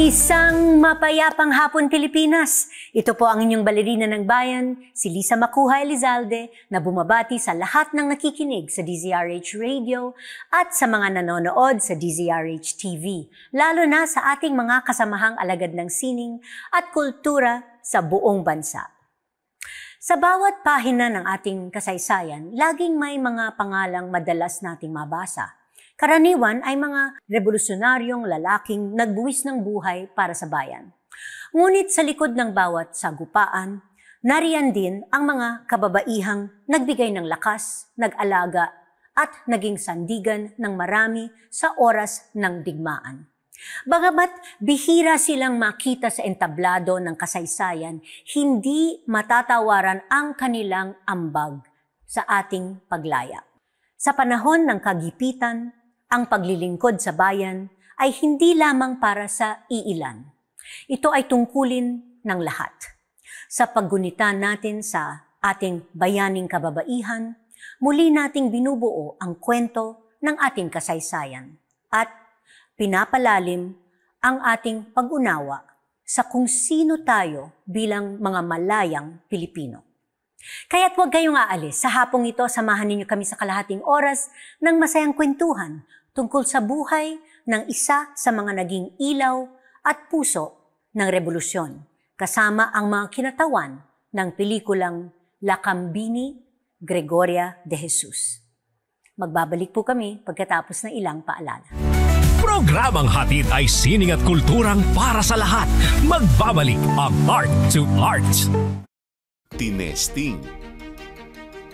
Isang mapayapang hapon Pilipinas. Ito po ang inyong balerina ng bayan, si Lisa Macuja Elizalde, na bumabati sa lahat ng nakikinig sa DZRH Radio at sa mga nanonood sa DZRH TV, lalo na sa ating mga kasamahang alagad ng sining at kultura sa buong bansa. Sa bawat pahina ng ating kasaysayan, laging may mga pangalang madalas nating mabasa. Karaniwan ay mga revolusyonaryong lalaking nagbuwis ng buhay para sa bayan. Ngunit sa likod ng bawat sagupaan, nariyan din ang mga kababaihang nagbigay ng lakas, nag-alaga at naging sandigan ng marami sa oras ng digmaan. Bagamat bihira silang makita sa entablado ng kasaysayan, hindi matatawaran ang kanilang ambag sa ating paglaya. Sa panahon ng kagipitan, ang paglilingkod sa bayan ay hindi lamang para sa iilan. Ito ay tungkulin ng lahat. Sa paggunita natin sa ating bayaning kababaihan, muli nating binubuo ang kwento ng ating kasaysayan at pinapalalim ang ating pag-unawa sa kung sino tayo bilang mga malayang Pilipino. Kaya't huwag kayong aalis. Sa hapong ito, samahan ninyo kami sa kalahating oras ng masayang kwentuhan tungkol sa buhay ng isa sa mga naging ilaw at puso ng revolusyon, kasama ang mga kinatawan ng pelikulang Lakambini, Gregoria de Jesus. Magbabalik po kami pagkatapos ng ilang paalala. Programang hatid ay sining at kulturang para sa lahat. Magbabalik ang Art to Art. Tinesting,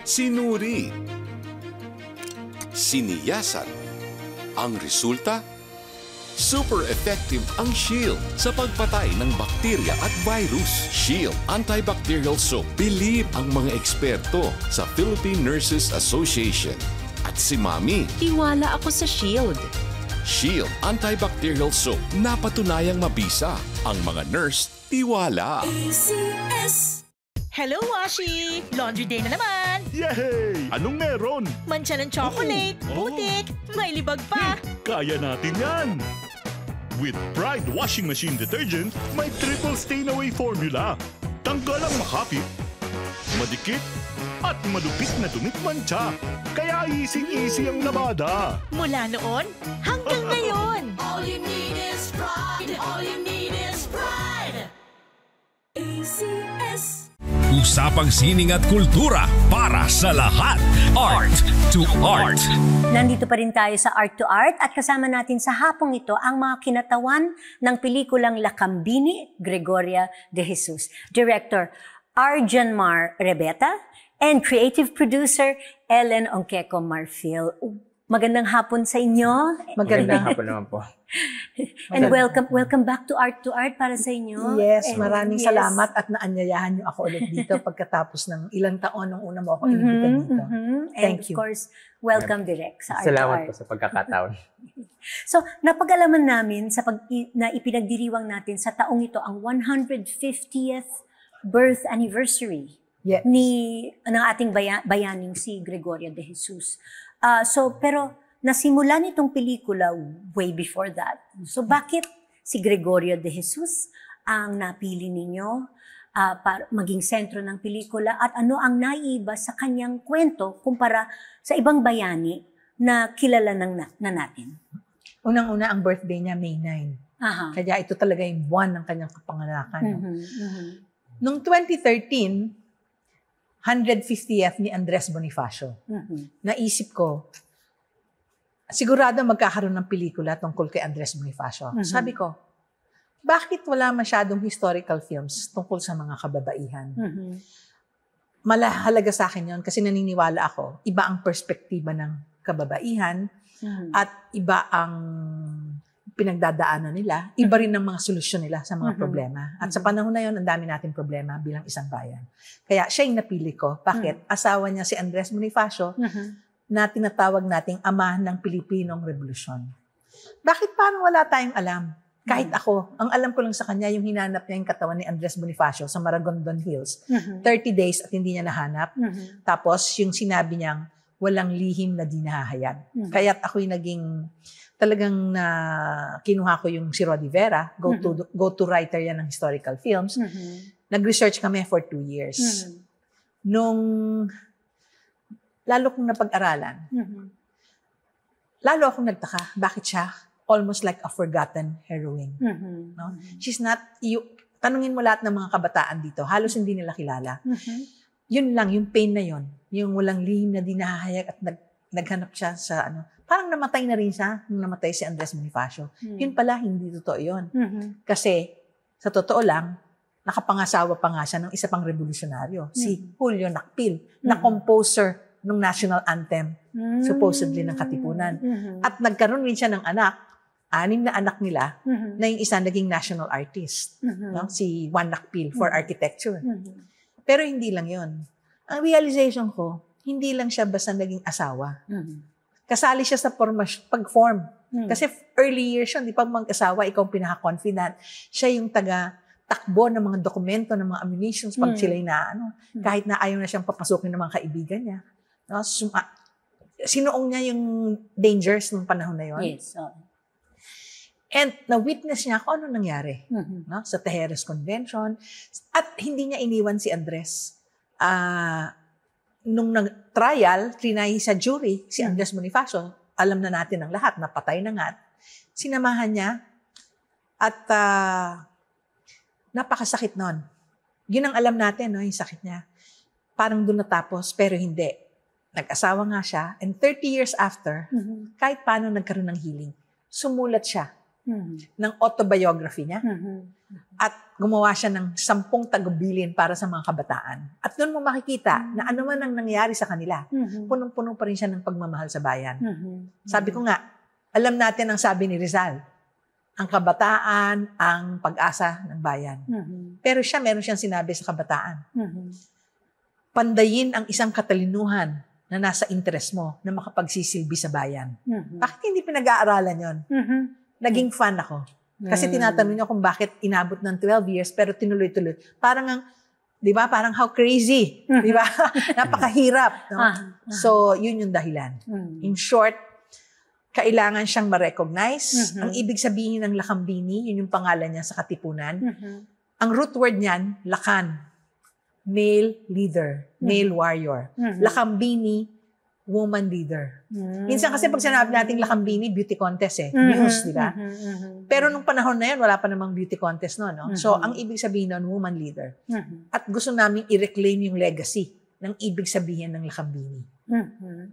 sinuri, siniyasan. Ang resulta? Super effective ang Shield sa pagpatay ng bakterya at virus. Shield Antibacterial Soap. Believe ang mga eksperto sa Philippine Nurses Association. At si Mami. Tiwala ako sa Shield. Shield Antibacterial Soap. Napatunayang mabisa. Ang mga nurse, tiwala. ACS. Hello, Washi! Laundry day na naman! Yay! Anong meron? Mancha ng chocolate, putik, may libag pa! Kaya natin yan! With Pride Washing Machine Detergent, may triple stain-away formula. Tanggal ang makapit, madikit, at malupit na dumit mancha. Kaya easy-easy ang labada. Mula noon hanggang ngayon! All you need is pride. All you need is pride. ACS. Usapang sining at kultura para sa lahat. Art to Art. Nandito pa rin tayo sa Art to Art at kasama natin sa hapong ito ang mga kinatawan ng pelikulang Lakambini, Gregoria de Jesus. Director Arjan Mar Rebeta and creative producer Ellen Onqueco Marfil. Magandang hapon sa inyo. Magandang hapon naman po. And welcome back to Art para sa inyo. Yes, maraming salamat at naanyayahan niyo ako ulit dito pagkatapos ng ilang taon nung una mo ako inimbita dito. Thank you. And of course, welcome direct sa Art to Art. Salamat po sa pagkakataon. So, napag-alaman namin na ipinagdiriwang natin sa taong ito ang 150th birth anniversary ng ating bayaning si Gregoria de Jesus. Pero nasimula nitong pelikula way before that. So bakit si Gregoria de Jesus ang napili ninyo para maging sentro ng pelikula at ano ang naiiba sa kanyang kwento kumpara sa ibang bayani na kilala na natin? Unang-una ang birthday niya May 9. Kaya ito talaga yung buwan ng kanyang kapanganakan. Noong 2013, 150th ni Andres Bonifacio. Naisip ko, sigurado magkakaroon ng pelikula tungkol kay Andres Bonifacio. Sabi ko, bakit wala masyadong historical films tungkol sa mga kababaihan? Malahalaga sa akin yun kasi naniniwala ako, iba ang perspektiba ng kababaihan at iba ang pinagdadaanan nila, iba rin ang mga solusyon nila sa mga problema. At sa panahon na yun, ang dami nating problema bilang isang bayan. Kaya siya yung napili ko. Bakit? Asawa niya si Andres Bonifacio na tinatawag nating ama ng Pilipinong Revolusyon. Bakit parang wala tayong alam? Kahit ako, ang alam ko lang sa kanya, yung hinanap niya yung katawan ni Andres Bonifacio sa Maragondon Hills. 30 days at hindi niya nahanap. Tapos yung sinabi niyang, walang lihim na di nahahayag. Kaya't ako'y naging talagang kinuha ko yung si Rodi Vera, go-to writer yan ng historical films. Nag-research kami for 2 years. Nung lalo kong napag-aralan, lalo akong nagtaka, bakit siya almost like a forgotten heroine. No? She's not, tanungin mo lahat ng mga kabataan dito, halos hindi nila kilala. Yun lang, yung pain na yun, yung walang lihim na di nahahayag at naghanap siya sa parang namatay na rin siya nung namatay si Andres Bonifacio. Yun pala, hindi totoo yun. Kasi, sa totoo lang, nakapangasawa pa nga siya ng isa pang revolusyonaryo, si Julio Nakpil, na composer ng national anthem, supposedly ng Katipunan. At nagkaroon rin siya ng anak, 6 na anak nila, na yung isa naging national artist, no? Si Juan Nakpil for architecture. Pero hindi lang yun. Ang realization ko, hindi lang siya basta naging asawa. Kasali siya sa pag-form. Kasi early years yun, di pag mag-asawa, ikaw ang pinaka-confident. Siya yung taga-takbo ng mga dokumento, ng mga ammunitions, pag sila'y kahit na ayaw na siyang papasukin ng mga kaibigan niya. No? Sinuong niya yung dangers nung panahon na yun. Yes. And na-witness niya kung ano nangyari no? Sa Tejeres Convention. At hindi niya iniwan si Andres. Nung nag-trial, trinahi sa jury, si Andres Bonifacio, alam na natin ang lahat, napatay na nga. Sinamahan niya at napakasakit nun. Yun ang alam natin, no, yung sakit niya. Parang doon natapos, pero hindi. Nag-asawa nga siya, and 30 years after, kahit paano nagkaroon ng healing, sumulat siya ng autobiography niya. At gumawa siya ng 10 tagubilin para sa mga kabataan. At doon mo makikita na ano man ang nangyari sa kanila, punong-puno pa rin siya ng pagmamahal sa bayan. Sabi ko nga, alam natin ang sabi ni Rizal, ang kabataan, ang pag-asa ng bayan. Pero siya, meron siyang sinabi sa kabataan. Pandayin ang isang katalinuhan na nasa interest mo na makapagsisilbi sa bayan. Bakit hindi pinag-aaralan yon? Naging fan ako. Kasi tinatanong niya kung bakit inabot ng 12 years pero tinuloy-tuloy. Parang, di ba? Parang how crazy. Di ba? Napakahirap. No? So, yun yung dahilan. In short, kailangan siyang ma-recognize. Ang ibig sabihin ng Lakambini, yun yung pangalan niya sa Katipunan. Ang root word niyan, Lakan. Male leader. Male warrior. Lakambini, woman leader. Minsan kasi pag sinabi natin Lakambini, beauty contest News, di ba? Pero nung panahon na yun, wala pa namang beauty contest no? So, ang ibig sabihin nun, woman leader. At gusto namin i-reclaim yung legacy ng ibig sabihin ng Lakambini.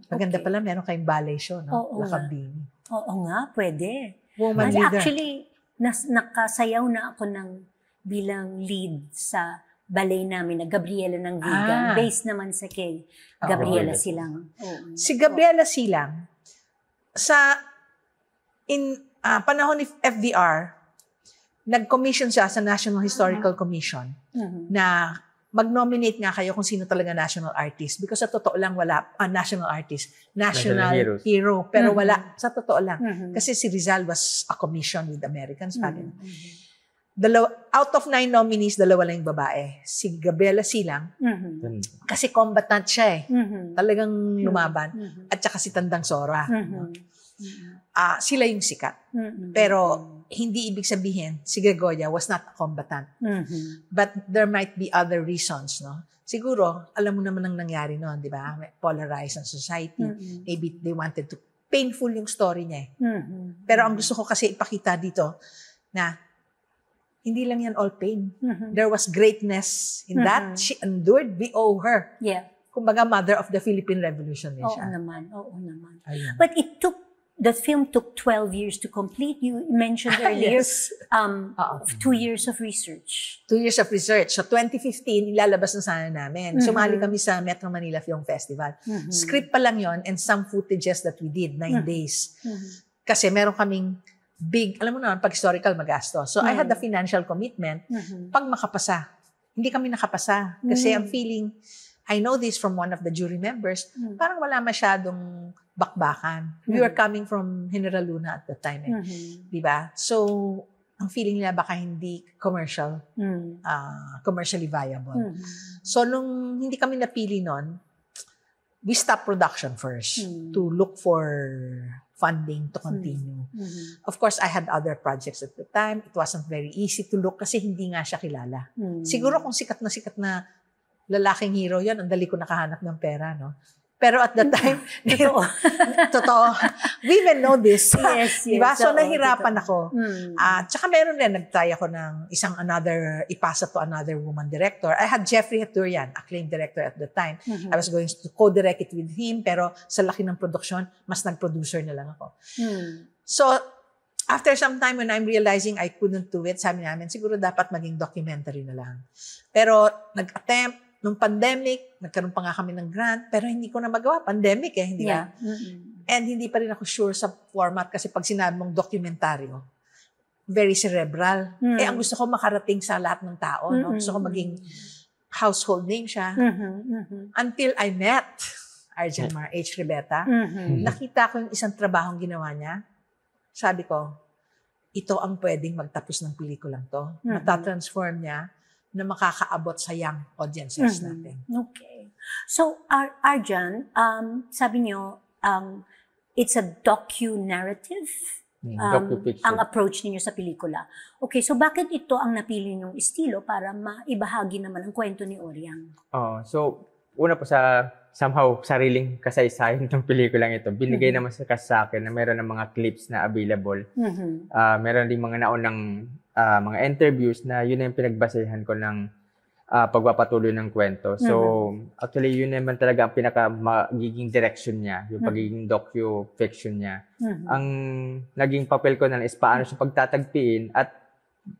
Maganda pala, meron kayong ballet show, no? Lakambini. Oo nga, pwede. Woman leader. Actually, nakasayaw na ako bilang lead sa ballet namin na Gabriela ng Vigan. Based naman sa kay Gabriela Silang. Si Gabriela Silang, panahon ni FDR, nag-commission siya sa National Historical Commission na mag-nominate nga kayo kung sino talaga national artist. Because sa totoo lang, wala, national artist, national hero. Pero wala, sa totoo lang. Kasi si Rizal was a commission with Americans. Out of 9 nominees, 2 lang yung babae. Si Gabriela Silang, kasi combatant siya talagang lumaban. At saka si Tandang Sora. Sila yung sikat. Pero hindi ibig sabihin, si Gregoria was not a combatant. But there might be other reasons, no? Siguro, alam mo naman ang nangyari noon, di ba? Polarized ang society. Maybe they wanted to, painful yung story niya Pero ang gusto ko kasi ipakita dito, na hindi lang yan all pain. There was greatness in that. She endured. We owe her. Yeah. Kumbaga, mother of the Philippine Revolution din siya. Oo naman. Ayun. But the film took 12 years to complete. You mentioned earlier, Yes. 2 years of research. 2 years of research. So, 2015, ilalabas na sana namin. Sumali kami sa Metro Manila Film Festival. Script pa lang yon and some footages that we did, 9 days. Kasi meron kaming big, alam mo naman, pag historical magasto. So, I had the financial commitment pag makapasa. Hindi kami nakapasa. Kasi ang feeling, I know this from one of the jury members, parang wala masyadong bakbakan. We were coming from General Luna at the time. Diba? So, ang feeling nila baka hindi commercially viable. So, nung hindi kami napili nun, we stopped production first to look for funding to continue. Of course, I had other projects at the time. It wasn't very easy to look kasi hindi nga siya kilala. Siguro kung sikat na lalaking hero yan, ang dali ko nakahanap ng pera, no? Pero at the time, totoo. We even know this. Yes. Diba? So, Oo, nahirapan totoo. ako. Tsaka meron din, nag-try ako ng ipasa to another woman director. I had Jeffrey Haturian, acclaimed director at the time. I was going to co-direct it with him, pero sa laki ng production, mas nag-producer na lang ako. So, after some time when I'm realizing I couldn't do it, sabi namin, siguro dapat maging documentary na lang. Pero, nag-attempt, nung pandemic, nagkaroon pa nga kami ng grant, pero hindi ko na magawa. Pandemic hindi ba? And hindi pa rin ako sure sa format kasi pag sinabi mong dokumentaryo, very cerebral. Ang gusto ko makarating sa lahat ng tao. No? Gusto ko maging household name siya. Until I met Arjan Mar H. Ribeta, nakita ko yung isang trabahong ginawa niya. Sabi ko, ito ang pwedeng magtapos ng pelikulang to. Matatransform niya na makakaabot sa young audiences natin. Okay. So, Arjan, sabi niyo, it's a docu-narrative Docu-fiction. ang approach ninyo sa pelikula. Okay, so bakit ito ang napili niyong estilo para maibahagi naman ang kwento ni Oriang? So, una po sa somehow sariling kasaysayan ng pelikulang ito. Binigay naman sa akin na meron ng mga clips na available. Meron din mga naunang mga interviews na yun yung pinagbasehan ko ng pagpapatuloy ng kwento. So, actually, yun naman talaga ang magiging direction niya, yung pagiging docu-fiction niya. Ang naging papel ko na is paano siya pagtatagpiin at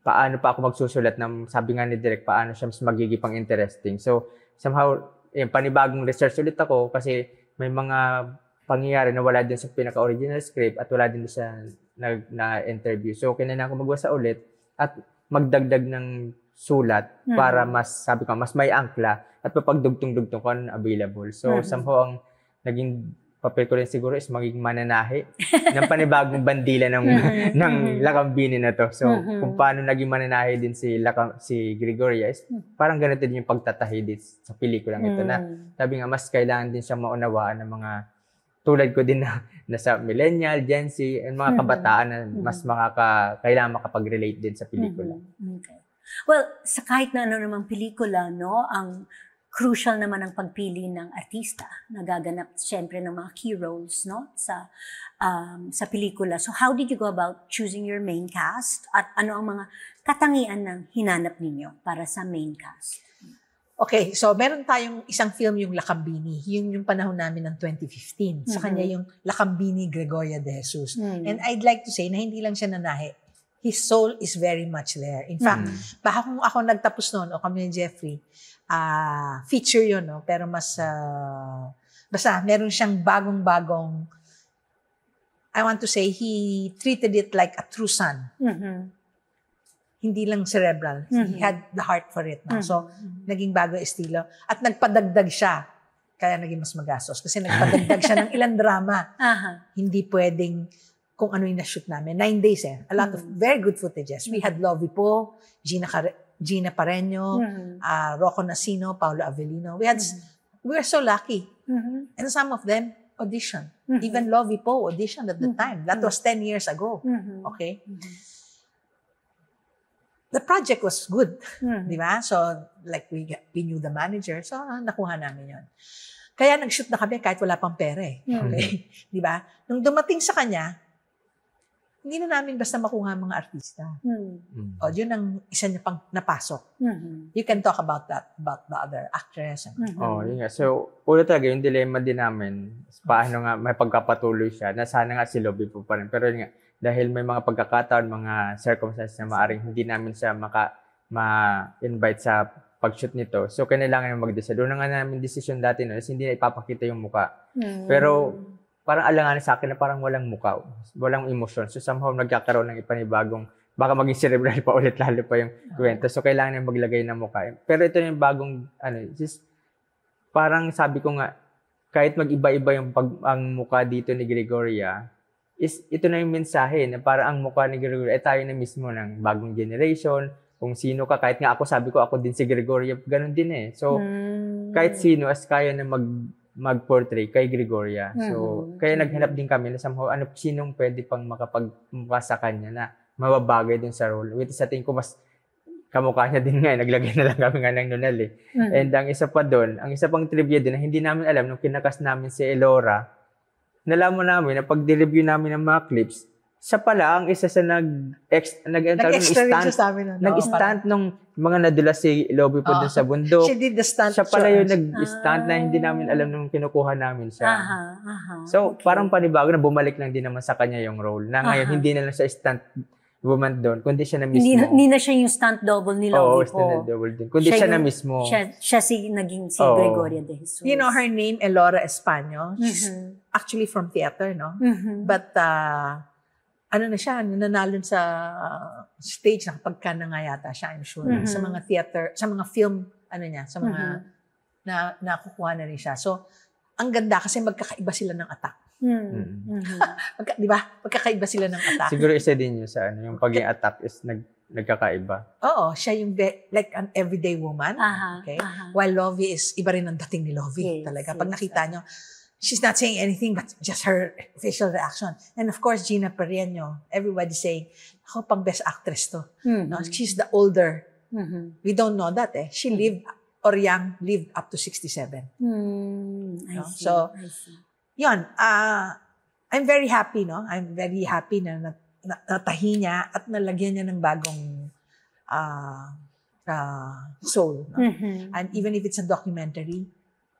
paano pa ako magsusulat ng, sabi nga ni Direk, paano siya mas magiging pang interesting. So, somehow, panibagong research ulit ako kasi may mga pangyayari na wala din sa pinaka-original script at wala din sa na-interview. So, kailangan ako magbasa ulit at magdagdag ng sulat para mas, sabi ko, mas may angkla at mapagdugtong-dugtong ko available. So, somehow, ang naging papel ko rin siguro is magiging mananahi ng panibagong bandila ng Lakambini na to. So, kung paano naging mananahi din si Gregoria is parang ganito din yung pagtatahi din sa pelikulang ito na sabi nga, mas kailangan din siya maunawaan ng mga tulad ko din na nasa millennial, Gen Z, and mga kabataan na mas kailangan makapag-relate din sa pelikula. Okay. Well, sa kahit na ano namang pelikula, no, ang crucial naman ang pagpili ng artista na gaganap siyempre ng mga key roles, no, sa pelikula. So how did you go about choosing your main cast at ano ang mga katangian ng hinanap ninyo para sa main cast? Okay, so meron tayong isang film yung Lakambini. Yung panahon namin ng 2015. Sa kanya yung Lakambini Gregoria de Jesus. And I'd like to say na hindi lang siya nanahi. His soul is very much there. In fact, baka kung ako nagtapos noon o kami ni Jeffrey, feature yun, no? Pero mas, basta meron siyang bagong-bagong, I want to say, he treated it like a true son. Hindi lang cerebral. He had the heart for it. No? So, naging bago estilo. At nagpadagdag siya. Kaya naging mas magastos. Kasi nagpadagdag siya ng ilang drama. Hindi pwedeng kung ano yung na-shoot namin. 9 days A lot of very good footages. We had Lovie Po, Gina Pareño, Rocco Nasino, Paolo Avellino. We were so lucky. And some of them auditioned. Even Lovie Po auditioned at the time. That was 10 years ago. Okay? The project was good, di ba? So, like, we knew the manager, so nakuha namin yon. Kaya nag-shoot na kami kahit wala pang pera eh. Okay? Di ba? Nung dumating sa kanya, hindi na namin basta makuha mga artista. O, yun ang isa niya pang napasok. You can talk about that, about the other actress. And Yun nga. So, una talaga, yung dilemma din namin, paano nga may pagkapatuloy siya, na sana nga si Lovie po pa rin. Pero yun nga, dahil may mga pagkakataon, mga circumstances na maaring hindi namin siya ma-invite sa pag-shoot nito. So, kailangan namin mag-decide. Doon na nga namin decision dati no, is hindi na ipapakita yung muka. Pero, parang alanganin sa akin na parang walang muka, walang emosyon. So, somehow nagkakaroon ng ipanibagong, baka maging cerebral pa ulit lalo pa yung kwento. So, kailangan namin maglagay ng muka. Pero ito yung bagong, just, parang sabi ko nga, kahit mag-iba-iba yung ang muka dito ni Gregoria, is ito na yung mensahe na parang ang mukha ni Gregoria ay tayo na mismo ng bagong generation, kung sino ka, kahit nga ako sabi ko, ako din si Gregoria, ganun din eh. So, kahit sino, as kaya na mag-portray kay Gregoria. So, kaya naghanap din kami na somehow, sinong pwede pang makapagmukha sa kanya na mababagay dun sa role. With sa tingin ko, mas kamukha niya din nga, naglagay na lang kami nga ng nunal eh. And ang isa pa doon, ang isa pang trivia din na hindi namin alam, nung kinakas namin si Elora, nalaman namin na pag-review namin ng mga clips, siya pala ang isa sa nag-stunt nung mga nadulas si Lobby po dun sa bundok. She did the stunt. Siya pala yung nag-stunt na hindi namin alam nung kinukuha namin siya. So, parang panibago na bumalik lang din naman sa kanya yung role. Na ngayon, hindi na lang siya stunt woman doon, kundi siya na mismo. Hindi na siya yung stunt double ni Lobby po. Oo, stunt double din. Kundi siya na mismo. Siya naging si Gregoria de Jesus. You know her name, Elora Espano. She's actually from theater, no? But, ano na siya, nanalo sa stage, nakapagka na nga yata siya, I'm sure. Sa mga theater, sa mga film, ano niya, sa mga nakukuha na rin siya. So, ang ganda kasi magkakaiba sila ng attack. Di ba? Magkakaiba sila ng attack. Siguro isa din yun sa yung pagiging attack is nagkakaiba. Oo, siya yung like an everyday woman. Okay? While Lovie is, iba rin ang dating ni Lovie talaga. Pag nakita nyo, she's not saying anything but just her facial reaction. And of course, Gina Perreño, everybody's saying, ako pang best actress to. No? She's the older. We don't know that eh. She lived up to 67. No? So, yun. I'm very happy, no? I'm very happy na natahi niya at nalagyan niya ng bagong soul. No? And even if it's a documentary,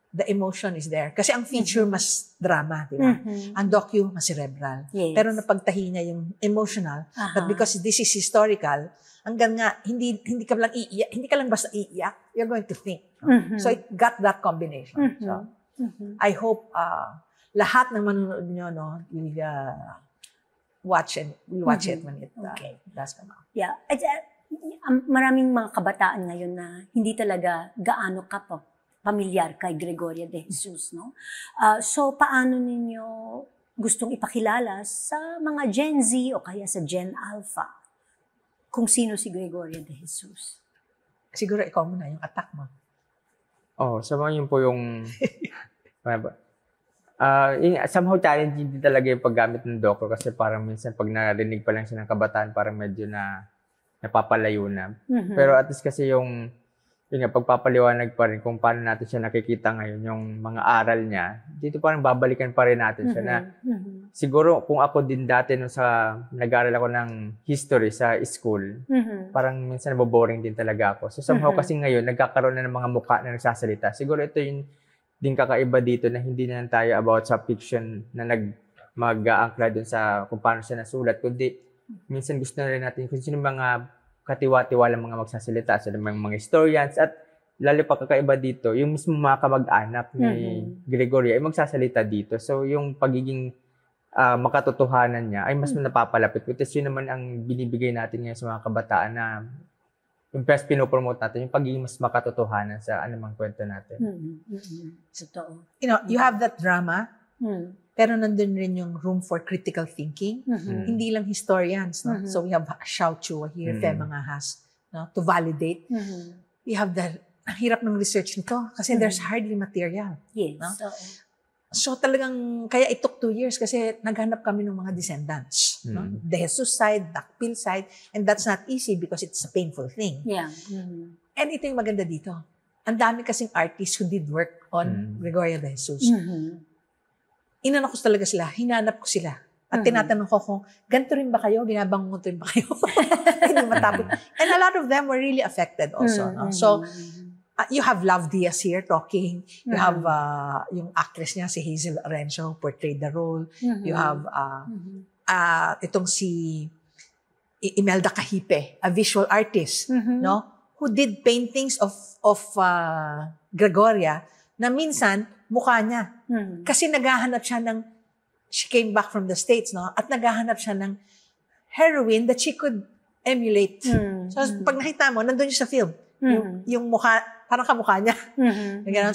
the emotion is there. Kasi ang feature mas drama, di ba? Ang docu mas cerebral. Pero napagtahi niya yung emotional. But because this is historical, hanggang nga, hindi ka lang iiyak, hindi ka lang basta iiyak, you're going to think. No? So it got that combination. So I hope lahat ng manonood nyo, no, will watch it when it does come out. Yeah. Maraming mga kabataan ngayon na hindi talaga gaano pamilyar kay Gregoria de Jesus, no? So, paano ninyo gustong ipakilala sa mga Gen Z o kaya sa Gen Alpha kung sino si Gregoria de Jesus? Siguro ikaw muna, yung attack mo. Sama yun po yung somehow challenging din talaga yung paggamit ng doco kasi parang minsan pag narinig pa lang siya ng kabataan parang medyo napapalayo na. Pero at least kasi yung pagpapaliwanag pa rin kung paano natin siya nakikita ngayon, yung mga aral niya, dito parang babalikan pa rin natin siya na siguro kung ako din dati nag-aaral ako ng history sa school, parang minsan naboboring din talaga ako. So somehow kasi ngayon, nagkakaroon na ng mga mukha na nagsasalita. Siguro ito yung din kakaiba dito na hindi na tayo about sa fiction na mag-aangkla dun sa kung paano siya nasulat, kundi minsan gusto na rin natin kung sino mga katiwa-tiwala mga magsasalita sa mga historians at lalo pa kakaiba dito, yung mismo mga kamag-anak ni Gregoria ay magsasalita dito. So yung pagiging makatotohanan niya ay mas napapalapit. Kasi yun naman ang binibigay natin ngayon sa mga kabataan na yung best pinopromote natin, yung pagiging mas makatotohanan sa anumang kwento natin. Totoo. You have that drama, pero nandun rin yung room for critical thinking. Hindi lang historians. No? So we have Xiao Chu here, Fe Mangahas, no? To validate. We have ang hirap ng research nito kasi there's hardly material. Yes. No? So talagang, kaya it took 2 years kasi naghanap kami ng mga descendants. No? The Jesus side, Dakpil side, and that's not easy because it's a painful thing. Yeah. And ito yung maganda dito. Ang dami kasing artists who did work on Gregoria de Jesus. Inano ko talaga sila, hinanap ko sila. At tinatanong ko kung, ganito rin ba kayo? Binabangon rin ba kayo? Hindi matapos. And a lot of them were really affected also. No? So, you have Love Diaz here talking. You have yung actress niya, si Hazel Arencio, portrayed the role. You have itong si Imelda Cahipe, a visual artist, no, who did paintings of Gregoria na minsan mukha niya. Kasi naghahanap siya she came back from the States, no, at naghahanap siya ng heroine that she could emulate. So pag nakita mo, nandun siya sa film. Yung mukha, parang kamukha niya.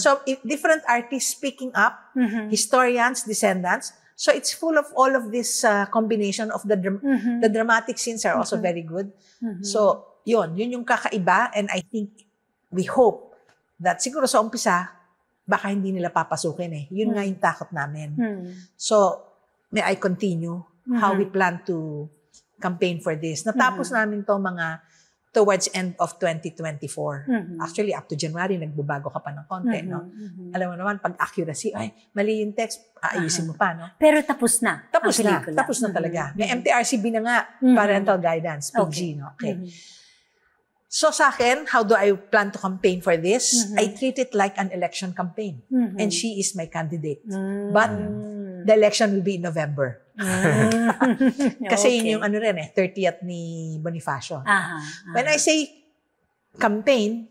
So, different artists speaking up, historians, descendants. So, it's full of all of this combination of the dramatic scenes are also very good. So, yun yung kakaiba. And I think, we hope that siguro sa umpisa, baka hindi nila papasukin eh. Yun nga yung takot namin. So, may I continue how we plan to campaign for this. Natapos namin to mga towards end of 2024. Actually, up to January, nagbabago ka pa ng konti, no? Alam mo naman, pag accuracy, ay, mali yung text, aayusin mo pa, no? Pero tapos na. Tapos na talaga. May MTRCB na nga, parental guidance, PG, no? Okay. So sa akin, how do I plan to campaign for this? I treat it like an election campaign. And she is my candidate. But the election will be in November. Kasi yun yung 30th ni Bonifacio. When I say campaign,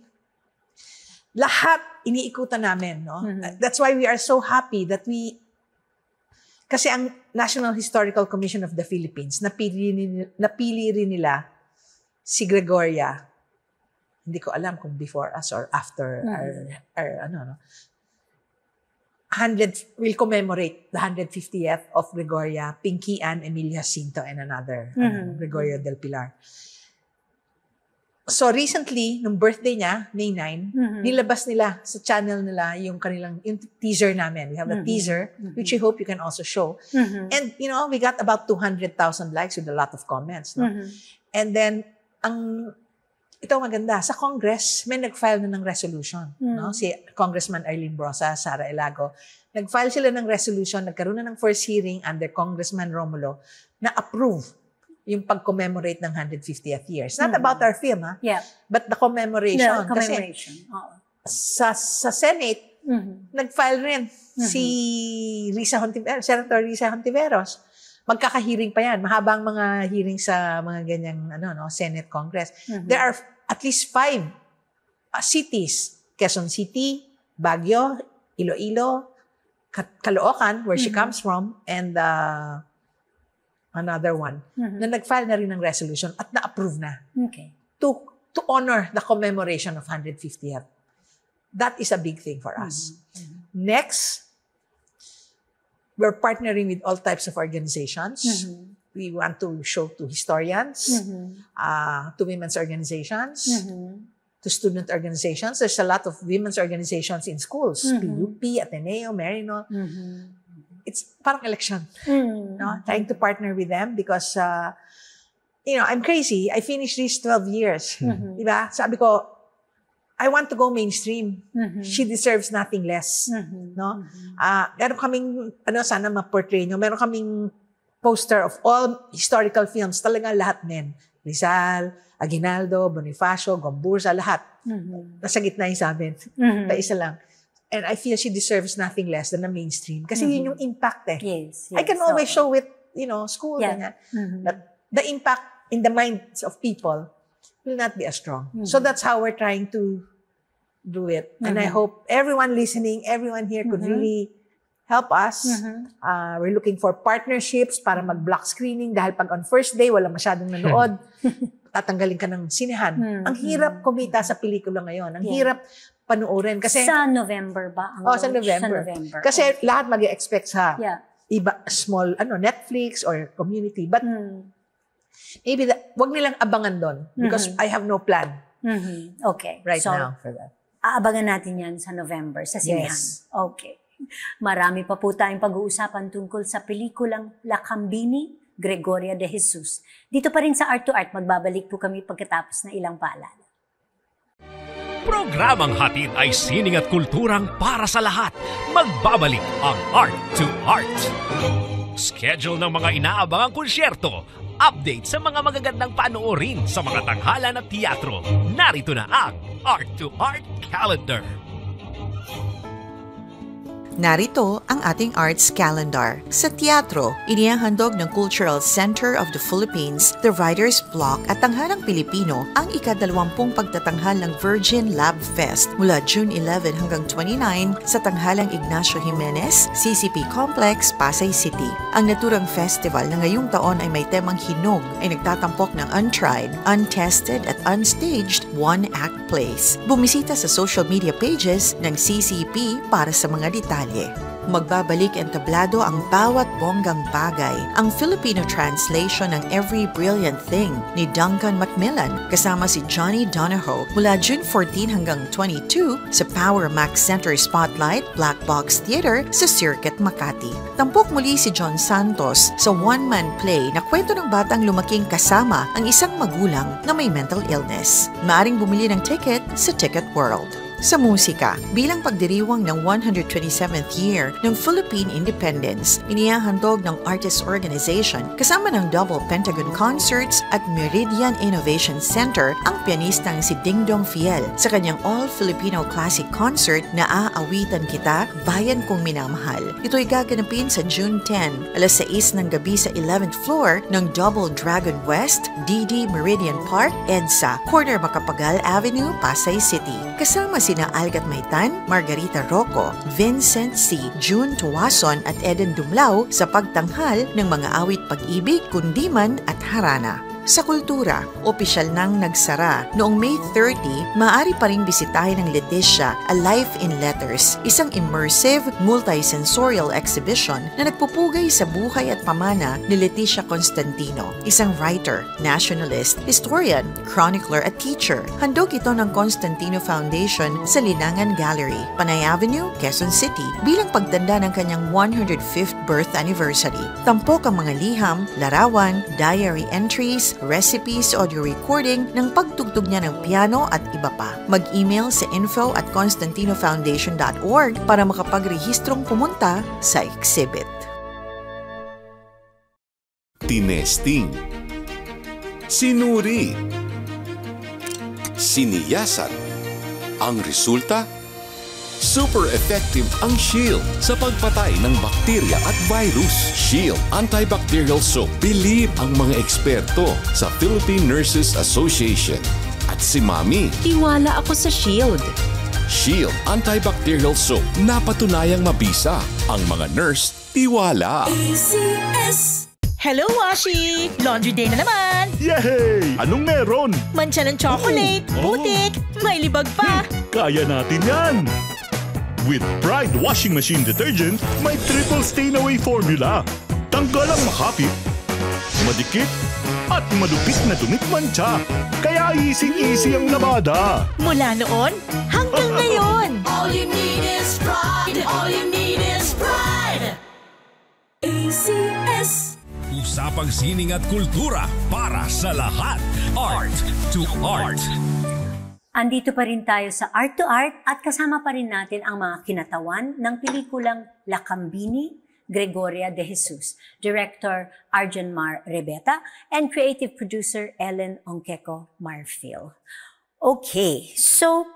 lahat iniikutan namin, no? That's why we are so happy that kasi ang National Historical Commission of the Philippines, napili rin nila si Gregoria. Hindi ko alam kung before us or after we'll commemorate the 150th of Gregoria, Pinky Ann, Emilia Jacinto, and another, Gregorio del Pilar. So recently, nung birthday niya, May 9, nilabas nila sa channel nila yung teaser namin. We have a teaser, which I hope you can also show. And, we got about 200,000 likes with a lot of comments. No? And then, ito maganda, sa Congress, may nag-file na ng resolution. No? Si Congressman Arlene Brosa, Sara Elago, nag-file sila ng resolution, nagkaroon na ng first hearing under Congressman Romulo na approve yung pag-commemorate ng 150th year. It's not about our film, but the commemoration. Kasi sa Senate, nag-file rin si Senator Risa Hontiveros. Magkaka-hearing pa yan. Mahabang mga hearing sa mga ganyang Senate Congress. There are at least 5 cities. Quezon City, Baguio, Iloilo, Caloocan, where she comes from, and another one, na nag-file na rin ng resolution at na-approve na. To honor the commemoration of 150th. That is a big thing for us. Next, we're partnering with all types of organizations. We want to show to historians, to women's organizations, to student organizations. There's a lot of women's organizations in schools. PUP, Ateneo, Marino. It's parang election. No? Trying to partner with them because, I'm crazy. I finished these 12 years. Diba? Sabi ko, I want to go mainstream. She deserves nothing less. No? Meron kaming, sana ma-portray nyo, meron kaming poster of all historical films. Talaga lahat men. Rizal, Aguinaldo, Bonifacio, Gomburza, lahat. Nasa gitna yung sa amin. Isa lang. And I feel she deserves nothing less than a mainstream. Kasi yun yung impact eh. Yes, I can always show it, school. But the impact in the minds of people will not be as strong. So that's how we're trying to do it. And I hope everyone listening, everyone here could really help us. We're looking for partnerships para mag-block screening dahil pag on first day, wala masyadong nanood, tatanggalin ka ng sinehan. Ang hirap kumita sa pelikula ngayon. Ang hirap panuorin. Kasi, sa November ba? Sa November. Kasi lahat mag-expect sa iba, small, Netflix or community. But maybe, wag nilang abangan doon because I have no plan. Okay. Right now for that. Aabangan natin yan sa November, sa sinehan. Yes. Okay. Marami pa po tayong pag-uusapan tungkol sa pelikulang Lakambini, Gregoria de Jesus. Dito pa rin sa Art to Art, magbabalik po kami pagkatapos na ilang paalala. Programang hatid ay sining at kulturang para sa lahat. Magbabalik ang Art to Art. Schedule ng mga inaabangang konsyerto, update sa mga magagandang panoorin sa mga tanghalan at teatro. Narito na ang Art to Art Calendar. Narito ang ating arts calendar. Sa teatro, inihahandog ng Cultural Center of the Philippines, the Writers' Block at Tanghalang Pilipino ang ika-20 pagtatanghal ng Virgin Lab Fest mula June 11 hanggang 29 sa Tanghalang Ignacio Jimenez, CCP Complex, Pasay City. Ang naturang festival na ngayong taon ay may temang hinog ay nagtatampok ng untried, untested at unstaged one-act plays. Bumisita sa social media pages ng CCP para sa mga detalye. Magbabalik entablado ang bawat bonggang bagay, ang Filipino translation ng Every Brilliant Thing ni Duncan Macmillan kasama si Johnny Donahoe mula June 14 hanggang 22 sa Power Max Center Spotlight Black Box Theater sa Circuit, Makati. Tampok muli si John Santos sa one-man play na kwento ng batang lumaking kasama ang isang magulang na may mental illness. Maaring bumili ng ticket sa Ticket World. Sa musika, bilang pagdiriwang ng 127th year ng Philippine Independence, inihahandog ng Artists Organization kasama ng Double Pentagon Concerts at Meridian Innovation Center ang pianistang si Dingdong Fiel sa kanyang All-Filipino Classic Concert na Aawitan Kita, Bayan Kong Minamahal. Ito'y gaganapin sa June 10, alas 6 ng gabi sa 11th floor ng Double Dragon West, DD Meridian Park, EDSA, corner Macapagal Avenue, Pasay City. Kasama sina Algat Maitan, Margarita Rocco, Vincent C., June Tuwason at Eden Dumlao sa pagtanghal ng mga awit pag-ibig, kundiman at harana. Sa kultura, opisyal nang nagsara. Noong May 30, maaari pa rin bisitahin ng Leticia, A Life in Letters, isang immersive, multisensorial exhibition na nagpupugay sa buhay at pamana ni Leticia Constantino, isang writer, nationalist, historian, chronicler at teacher. Handog ito ng Constantino Foundation sa Linangan Gallery, Panay Avenue, Quezon City, bilang pagtanda ng kanyang 105th birth anniversary. Tampok ang mga liham, larawan, diary entries, recipes, audio recording ng pagtugtog niya ng piano at iba pa. Mag-email sa info@constantinofoundation.org para makapagrehistrong pumunta sa exhibit. Tinesting, sinuri, siniyasan. Ang resulta? Super effective ang Shield sa pagpatay ng bakterya at virus. Shield Antibacterial Soap. Believe ang mga eksperto sa Philippine Nurses Association. At si Mami. Tiwala ako sa Shield. Shield Antibacterial Soap. Napatunayang mabisa. Ang mga nurse, tiwala. ACS. Hello, Washi! Laundry day na naman! Yay! Anong meron? Mancha ng chocolate, putik, may libag pa. Kaya natin yan! With Pride Washing Machine Detergent, may triple stain-away formula. Tanggalang makapit, madikit, at malupit na dumit-mancha. Kaya easy-easy ang labada. Mula noon hanggang ngayon. All you need is pride. All you need is pride. ACS. Usapang sining at kultura para sa lahat. Art to Art. Andito pa rin tayo sa Art to Art at kasama pa rin natin ang mga kinatawan ng pelikulang Lakambini, Gregoria de Jesus, Director Arjan Mar Rebeta, and Creative Producer Ellen Onqueco Marfil. Okay, so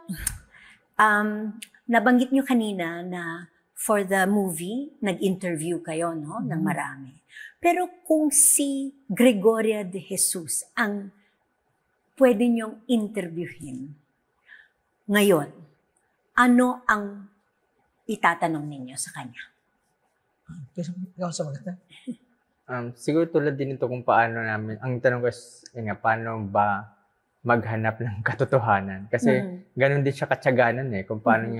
nabanggit nyo kanina na for the movie, nag-interview kayo ng marami. Pero kung si Gregoria de Jesus ang pwede nyong interviewin ngayon, ano ang itatanong ninyo sa kanya? Ikaw sa maganda. Siguro tulad din ito kung paano namin, ang tanong ko is, paano ba maghanap ng katotohanan? Kasi ganun din siya katsaganan kung paano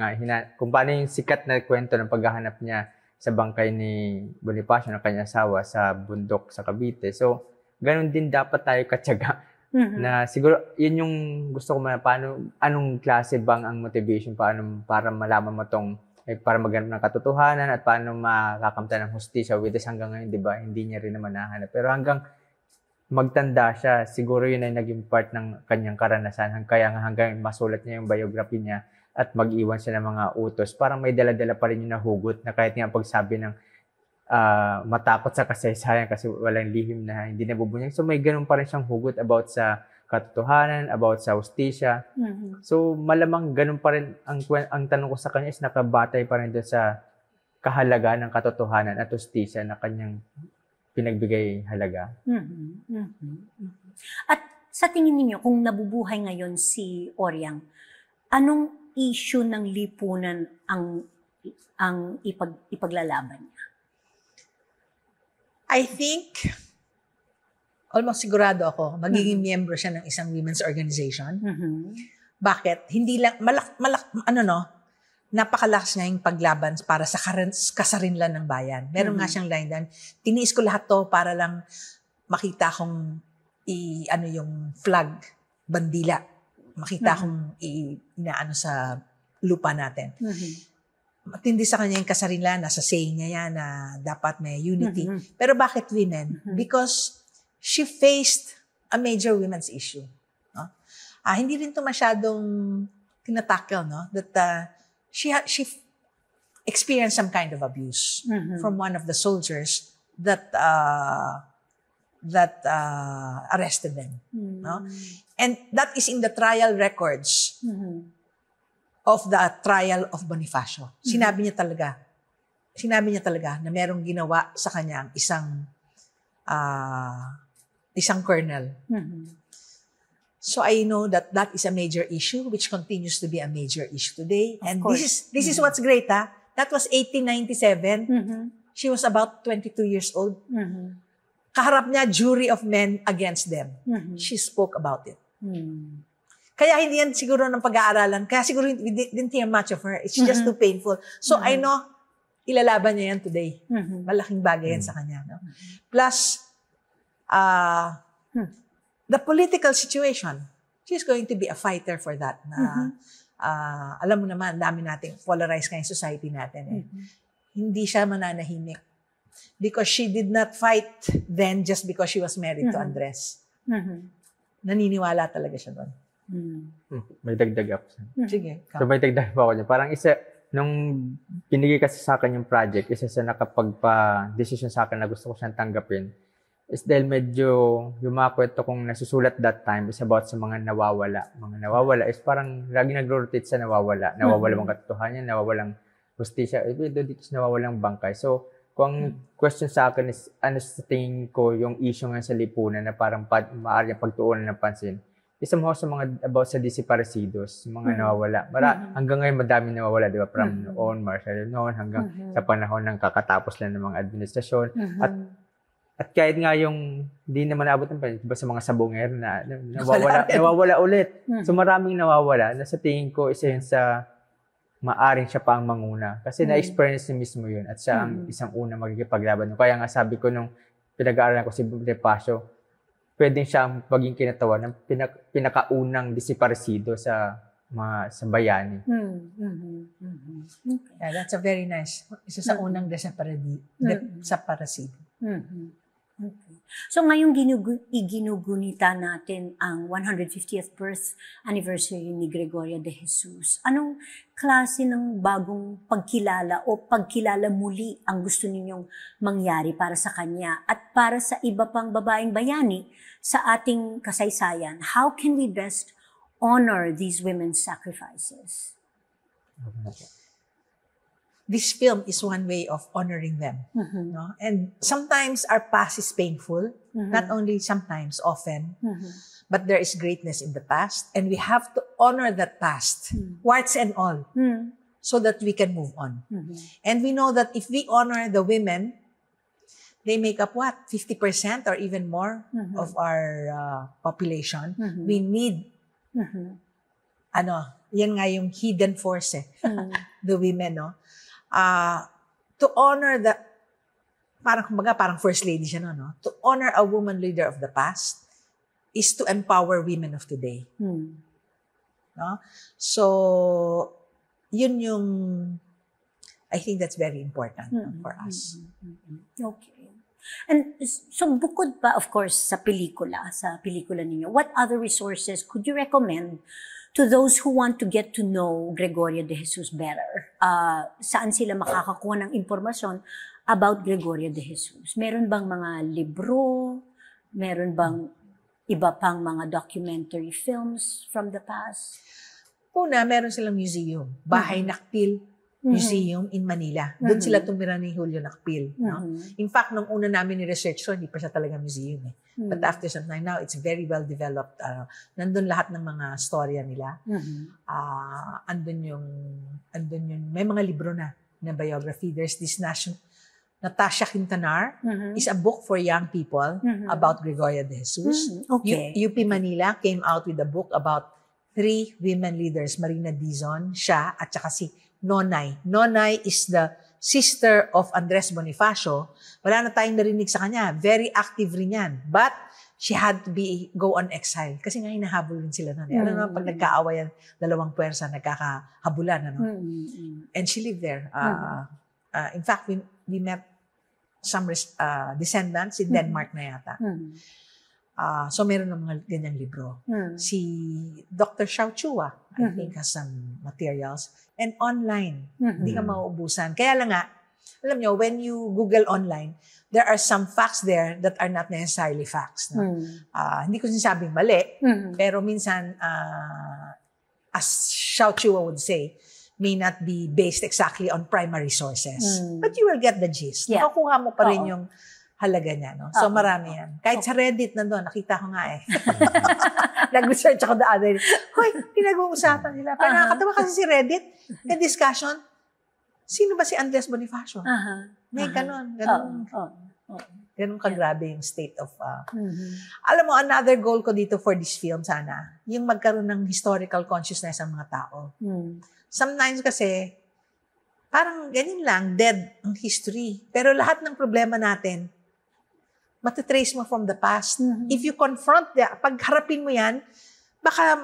kung paano yung sikat na kwento ng paghahanap niya sa bangkay ni Bonifacio ng kanyang asawa sa bundok sa Cavite. So, ganun din dapat tayo katsaga. Na siguro, yun yung gusto ko paano, anong klase bang ang motivation para malaman mo tong, para maghanap ng katotohanan at paano makakamtan ng hustisya, which is hanggang ngayon, di ba, hindi niya rin naman nahanap. Pero hanggang magtanda siya, siguro yun ay naging part ng kanyang karanasan. Kaya hanggang masulat niya yung biography niya at mag-iwan siya ng mga utos. Parang may dala-dala pa rin yung nahugot na kahit nga pagsabi ng matakot sa kasaysayan kasi walang lihim na hindi nabubunyag. So may ganun pa rin siyang hugot about sa katotohanan, about sa hustisya. So malamang ganun pa rin ang tanong ko sa kanya is nakabatay pa rin doon sa kahalaga ng katotohanan at hustisya na kanyang pinagbigay halaga. At sa tingin niyo kung nabubuhay ngayon si Oryang, anong issue ng lipunan ang ipaglalaban niya? I think, almost sigurado ako, magiging miyembro siya ng isang women's organization. Bakit? Hindi lang, napakalakas nga yung paglaban para sa kasarinlan ng bayan. Meron nga siyang line doon, tiniis ko lahat to para lang makita kong yung flag, bandila. Makita kong inaano sa lupa natin. Matindi sa kanya yung kasarinlan, nasa saying niya yan na dapat may unity. Pero bakit women? Because she faced a major women's issue. No? Hindi rin ito masyadong tinatakil, no? That she experienced some kind of abuse from one of the soldiers that arrested them. No? And that is in the trial records of the trial of Bonifacio. Sinabi niya talaga na merong ginawa sa kanya isang colonel. So I know that is a major issue which continues to be a major issue today. And this is what's great, ha? That was 1897. She was about 22 years old. Kaharap niya jury of men against them. She spoke about it. Kaya hindi yan siguro ng pag-aaralan. Kaya siguro we didn't hear much of her. It's just too painful. So I know, ilalaban niya yan today. Malaking bagay yan sa kanya. No? Plus, the political situation, she's going to be a fighter for that. Alam mo naman, dami nating polarized kind society natin. Hindi siya mananahimik. Because she did not fight then just because she was married to Andres. Naniniwala talaga siya doon. May dagdag ako. Sige. So may dagdag pa ako niya. Parang nung binigay kasi sa akin yung project, isa sa nakapagpa-decision sa akin na gusto ko siyang tanggapin, is dahil medyo yung mga kwento kong nasusulat that time is about sa mga nawawala. Mga nawawala is parang lagi nag-rotate sa nawawala. Nawawala ang katotohanan, nawawalang justisya. Dito sa nawawalang bangkay. So, kung question sa akin is, ano sa tingin ko yung issue nga sa lipunan na parang maaari ang pagtuunan ng pansin, isa mo sa mga about sa desaparecidos, mga nawawala. Hanggang ngayon madami nawawala, di ba? From noon, martial noon, hanggang sa panahon ng kakatapos lang ng mga administrasyon. At kahit nga yung di naman abot ng pansin, di ba sa mga sabunger na nawawala ulit. So maraming nawawala na sa tingin ko isa yun sa maaring siya pa ang manguna. Kasi na-experience niya mismo yun at siya ang isang una magkikipaglaban. Kaya nga sabi ko nung pinag-aaralan ko si Bonifacio, pwedeng siya ang maging kinatawan ng pinakaunang desaparecido sa bayani. Yeah, that's a very nice. Isa sa unang desaparecido. Okay. So ngayong ginugunita natin ang 150th birth anniversary ni Gregoria de Jesus. Anong klase ng bagong pagkilala o pagkilala muli ang gusto ninyong mangyari para sa kanya at para sa iba pang babaeng bayani sa ating kasaysayan? How can we best honor these women's sacrifices? This film is one way of honoring them. No? And sometimes our past is painful, not only sometimes, often, but there is greatness in the past, and we have to honor that past, warts and all, so that we can move on. And we know that if we honor the women, they make up what? 50% or even more of our population. We need, yan nga yung hidden force the women, no? To honor the, parang first lady siya, no? To honor a woman leader of the past is to empower women of today. No? So, yun yung, I think that's very important for us. Okay. And so, bukod pa, of course, sa pelikula ninyo, what other resources could you recommend to those who want to get to know Gregoria de Jesus better? Saan sila makakakuha ng impormasyon about Gregoria de Jesus? Meron bang mga libro? Meron bang iba pang mga documentary films from the past? Una, meron silang museum. Bahay Nakpil Museum in Manila. Doon sila tumira ni Julio Nakpil. No? In fact, nung una namin ni-research ko, hindi pa siya talaga museum. But after some time, now it's very well developed. Nandun lahat ng mga storya nila. Andun yung, may mga libro na biography. There's this Natasha Quintanar is a book for young people about Gregoria de Jesus. Okay. UP Manila came out with a book about 3 women leaders, Marina Dizon, siya, at saka si Nonay. Nonay is the sister of Andres Bonifacio. Wala na tayong narinig sa kanya. Very active rin yan. But she had to go on exile. Kasi nga hinahabol rin sila nun. Alam naman, pag nagkaawayan, dalawang puwersa, nagkakahabulan. And she lived there. In fact, we met some descendants in Denmark na yata. So, meron ng mga ganyang libro. Si Dr. Xiao Chua, I think, has some materials. And online. Hindi ka mauubusan. Kaya lang nga, alam nyo, when you Google online, there are some facts there that are not necessarily facts. No? Hindi ko sinasabing mali, pero minsan, as Xiao Chua would say, may not be based exactly on primary sources. But you will get the gist. Yeah. Makukuha mo pa rin yung halaga niya. No? So, marami yan. Kahit sa Reddit nandun, nakita ko nga eh. Nag-research ako the other day. Hoy, pinag-uusapan nila. Pero nakakatawa kasi si Reddit, na discussion, sino ba si Andres Bonifacio? May ganon. Ganun kagrabe yung state of... Alam mo, another goal ko dito for this film, sana, yung magkaroon ng historical consciousness ng mga tao. Sometimes kasi, parang ganyan lang, dead ang history. Pero lahat ng problema natin, matitrace mo from the past. If you confront pag harapin mo yan, baka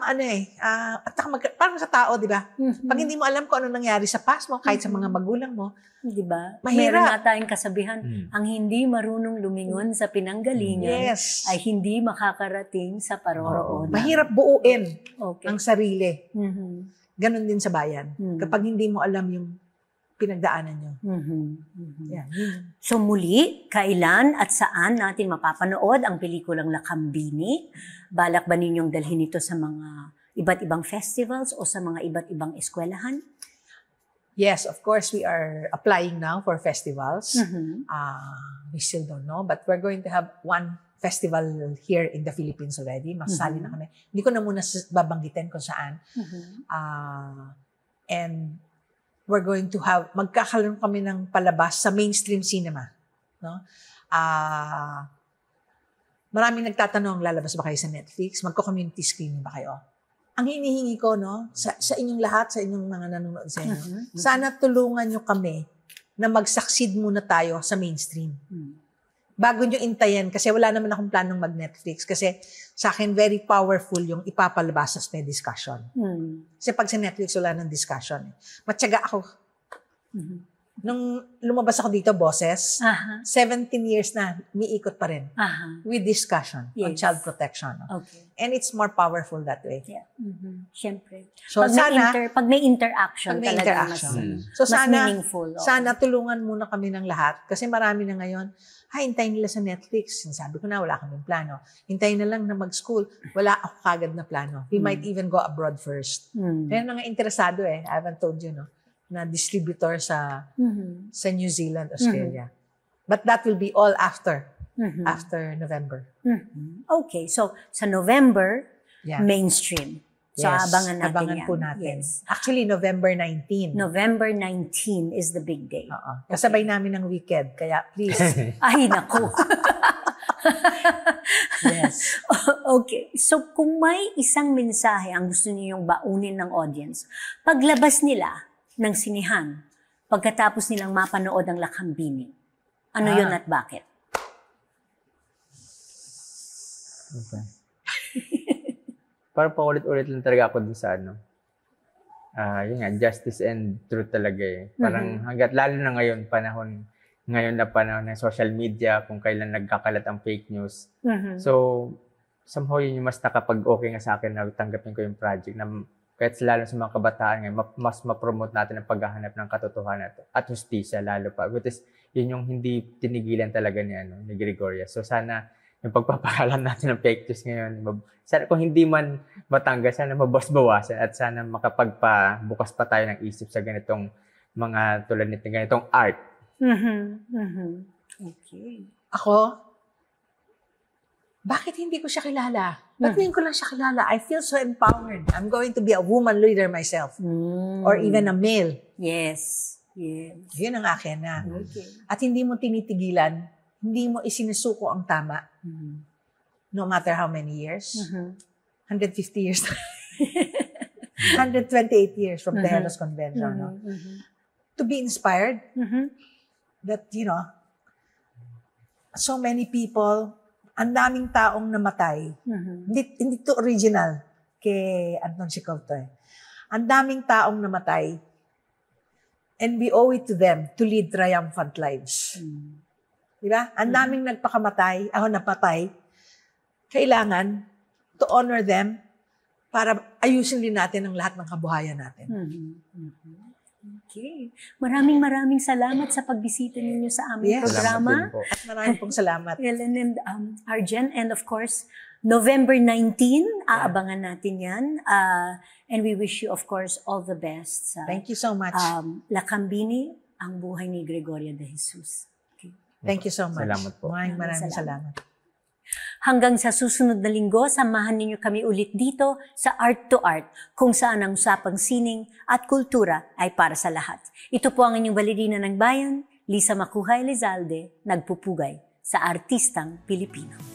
parang sa tao, di ba? Pag hindi mo alam kung ano nangyari sa past mo, kahit sa mga magulang mo, di ba? Mahirap. Meron nga tayong kasabihan, ang hindi marunong lumingon sa pinanggalingan ay hindi makakarating sa paroroonan. Mahirap buuin ang sarili. Ganon din sa bayan. Kapag hindi mo alam yung pinagdaanan nyo. Yeah. So muli, kailan at saan natin mapapanood ang pelikulang Lakambini? Balak ba ninyong dalhin ito sa mga iba't ibang festivals o sa mga iba't ibang eskwelahan? Yes, of course, we are applying now for festivals. We still don't know, but we're going to have one festival here in the Philippines already. Masasali na kami. Hindi ko na muna babanggitin kung saan. And we're going to magkakaroon kami ng palabas sa mainstream cinema. No? Maraming nagtatanong, lalabas ba kayo sa Netflix? Magko-community screening ba kayo? Ang hinihingi ko, no, sa inyong lahat, sa inyong mga nanonood sa inyo, sana tulungan nyo kami na mag-succeed muna tayo sa mainstream. Bago nyo intayin, kasi wala naman akong planong mag-Netflix. Kasi sa akin, very powerful yung ipapalabas as may discussion. Kasi pag sa Netflix, wala ng discussion. Matyaga ako. Nung lumabas ako dito, Boses, 17 years na, miikot pa rin. With discussion on child protection. No? And it's more powerful that way. Yeah. Siyempre. So, pag may interaction, talaga mas meaningful. Sana tulungan muna kami ng lahat. Kasi marami na ngayon, hintayin nila sa Netflix. Sabi ko na, wala kaming plano. Hintayin na lang na mag-school. Wala ako kagad na plano. We might even go abroad first. Kaya na nga interesado I haven't told you, no? Na distributor sa New Zealand, Australia. But that will be all after November. Okay, so sa November, mainstream. So abangan natin yan. Po natin. Yes. Actually, November 19. November 19 is the big day. Kasabay namin ng weekend, kaya please. Ay, naku. Yes. Okay, so kung may isang mensahe ang gusto niyong baunin ng audience, paglabas nila ng sinihan, pagkatapos nilang mapanood ang Lakambini, ano yun at bakit? Okay. Parang paulit-ulit lang talaga ako dun sa yun nga, justice and truth talaga Parang hanggat lalo na ngayon, panahon ng social media, kung kailan nagkakalat ang fake news. So, somehow yun yung mas nakapag-okay nga sa akin na tanggapin ko yung project na kahit lalo sa mga kabataan ngayon, mas ma-promote natin ang paghahanap ng katotohanan at justisya lalo pa. Which is, yun yung hindi tinigilan talaga ni Gregoria. So, sana yung pagpapakalam natin ng fake news ngayon, sana kung hindi man matanggal, sana mabas-bawasan at sana makapagpabukas pa tayo ng isip sa ganitong mga tulad nito, ganitong art. Okay. Ako, bakit hindi ko siya kilala? Ba't ngayon ko lang siya kilala? I feel so empowered. I'm going to be a woman leader myself. Or even a male. Yes. Yun ang akin na. At hindi mo tinitigilan, hindi mo isinusuko ang tama. No matter how many years. 150 years. 128 years from the Tejeros Convention. No? To be inspired that, so many people, ang daming taong namatay. Hindi to original kay Anton Chekhov to eh. Ang daming taong namatay, and we owe it to them to lead triumphant lives. Diba? Ang daming napatay. Kailangan to honor them para ayusin din natin ang lahat ng kabuhayan natin. Okay. Maraming salamat sa pagbisita ninyo sa aming programa. At maraming pong salamat. Ellen and Arjen. And of course, November 19, aabangan natin yan. And we wish you, of course, all the best. Thank you so much. Lakambini, ang buhay ni Gregoria de Jesus. Okay. Thank you so much. Salamat po. Maraming salamat. Hanggang sa susunod na linggo, samahan ninyo kami ulit dito sa Art to Art, kung saan ang usapang sining at kultura ay para sa lahat. Ito po ang inyong balerina ng bayan, Lisa Macuja Elizalde, nagpupugay sa artistang Pilipino.